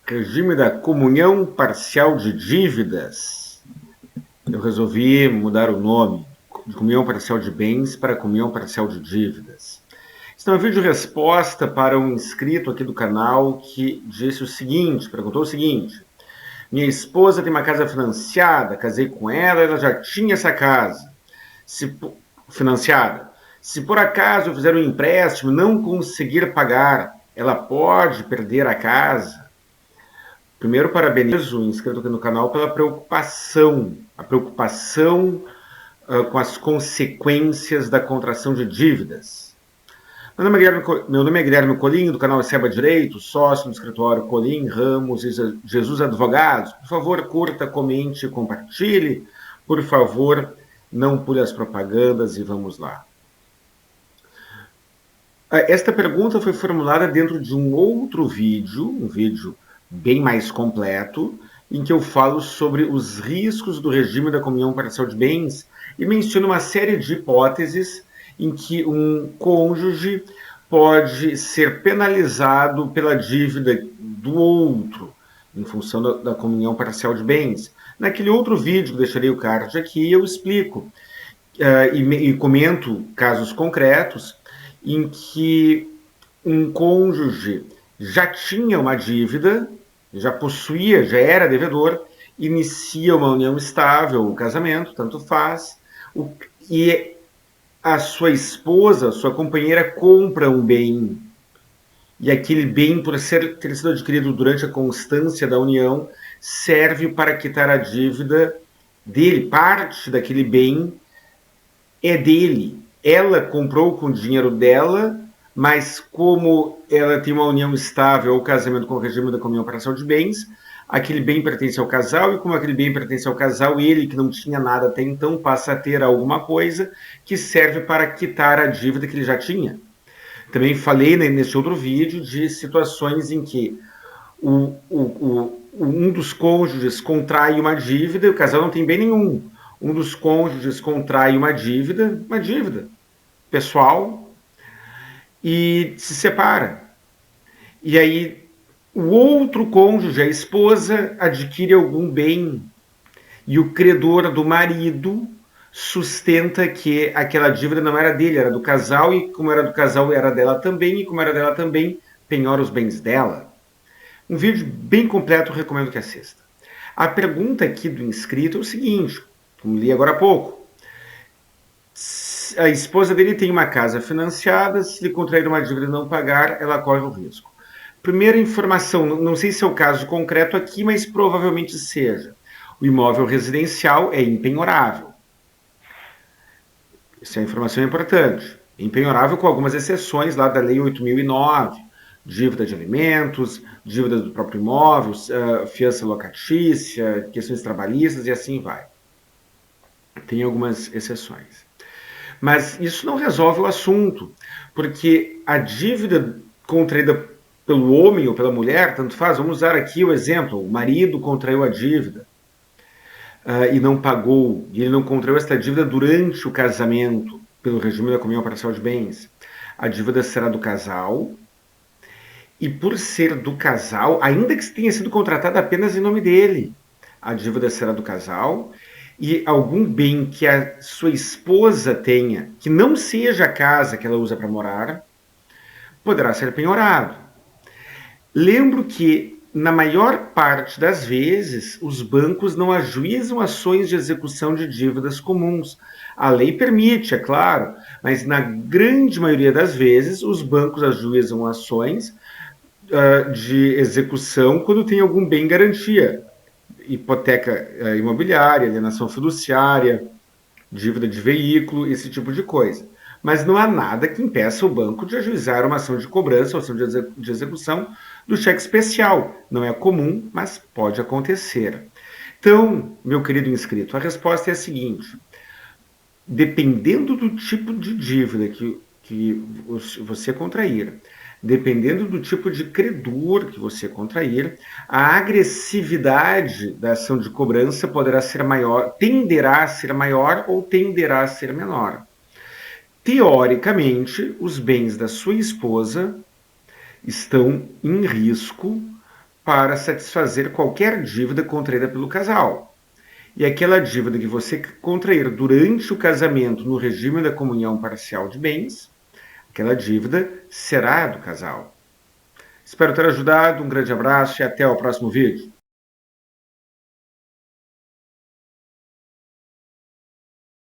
regime da comunhão parcial de dívidas. Eu resolvi mudar o nome de comunhão parcial de bens para comunhão parcial de dívidas. Este é um vídeo resposta para um inscrito aqui do canal que disse o seguinte, perguntou o seguinte: minha esposa tem uma casa financiada, casei com ela, ela já tinha essa casa financiada. Se por acaso eu fizer um empréstimo e não conseguir pagar, ela pode perder a casa? Primeiro, parabenizo o inscrito aqui no canal pela preocupação, com as consequências da contração de dívidas. Meu nome é Guilherme Colim, do canal Receba Direito, sócio do escritório Colim, Ramos e Jesus Advogados. Por favor, curta, comente, compartilhe. Por favor, não pule as propagandas e vamos lá. Esta pergunta foi formulada dentro de um outro vídeo, um vídeo bem mais completo, em que eu falo sobre os riscos do regime da comunhão parcial de bens e menciono uma série de hipóteses em que um cônjuge pode ser penalizado pela dívida do outro, em função da comunhão parcial de bens. Naquele outro vídeo, que deixarei o card aqui, eu explico e comento casos concretos em que um cônjuge já tinha uma dívida, já possuía, já era devedor, inicia uma união estável, o casamento, tanto faz, e a sua esposa, sua companheira, compra um bem, e aquele bem, por ter sido adquirido durante a constância da união, serve para quitar a dívida dele. Parte daquele bem é dele. Ela comprou com o dinheiro dela, mas como ela tem uma união estável, ou casamento com o regime da comunhão parcial de bens, aquele bem pertence ao casal, e como aquele bem pertence ao casal, ele, que não tinha nada até então, passa a ter alguma coisa que serve para quitar a dívida que ele já tinha. Também falei nesse outro vídeo de situações em que um dos cônjuges contrai uma dívida e o casal não tem bem nenhum. Um dos cônjuges contrai uma dívida pessoal, e se separa. E aí o outro cônjuge, a esposa, adquire algum bem, e o credor do marido sustenta que aquela dívida não era dele, era do casal, e como era do casal, era dela também, e como era dela também, penhora os bens dela. Um vídeo bem completo, recomendo que assista. A pergunta aqui do inscrito é o seguinte, como li agora há pouco: a esposa dele tem uma casa financiada, se ele contrair uma dívida e não pagar, ela corre o risco. Primeira informação, não sei se é o caso concreto aqui, mas provavelmente seja. O imóvel residencial é impenhorável. Essa é uma informação importante. Impenhorável com algumas exceções lá da Lei 8.009, dívida de alimentos, dívida do próprio imóvel, fiança locatícia, questões trabalhistas e assim vai. Tem algumas exceções. Mas isso não resolve o assunto, porque a dívida contraída pelo homem ou pela mulher, tanto faz, vamos usar aqui o exemplo: o marido contraiu a dívida e não pagou, e ele não contraiu esta dívida durante o casamento, pelo regime da comunhão parcial de bens. A dívida será do casal, e por ser do casal, ainda que tenha sido contratada apenas em nome dele, a dívida será do casal, e algum bem que a sua esposa tenha, que não seja a casa que ela usa para morar, poderá ser penhorado. Lembro que, na maior parte das vezes, os bancos não ajuizam ações de execução de dívidas comuns. A lei permite, é claro, mas na grande maioria das vezes, os bancos ajuizam ações de execução quando tem algum bem em garantia. Hipoteca imobiliária, alienação fiduciária, dívida de veículo, esse tipo de coisa. Mas não há nada que impeça o banco de ajuizar uma ação de cobrança, ou ação de execução do cheque especial. Não é comum, mas pode acontecer. Então, meu querido inscrito, a resposta é a seguinte: dependendo do tipo de dívida que você contrair, dependendo do tipo de credor que você contrair, a agressividade da ação de cobrança poderá ser maior, tenderá a ser maior ou tenderá a ser menor. Teoricamente, os bens da sua esposa estão em risco para satisfazer qualquer dívida contraída pelo casal. E aquela dívida que você contrair durante o casamento no regime da comunhão parcial de bens, aquela dívida será do casal. Espero ter ajudado, um grande abraço e até o próximo vídeo.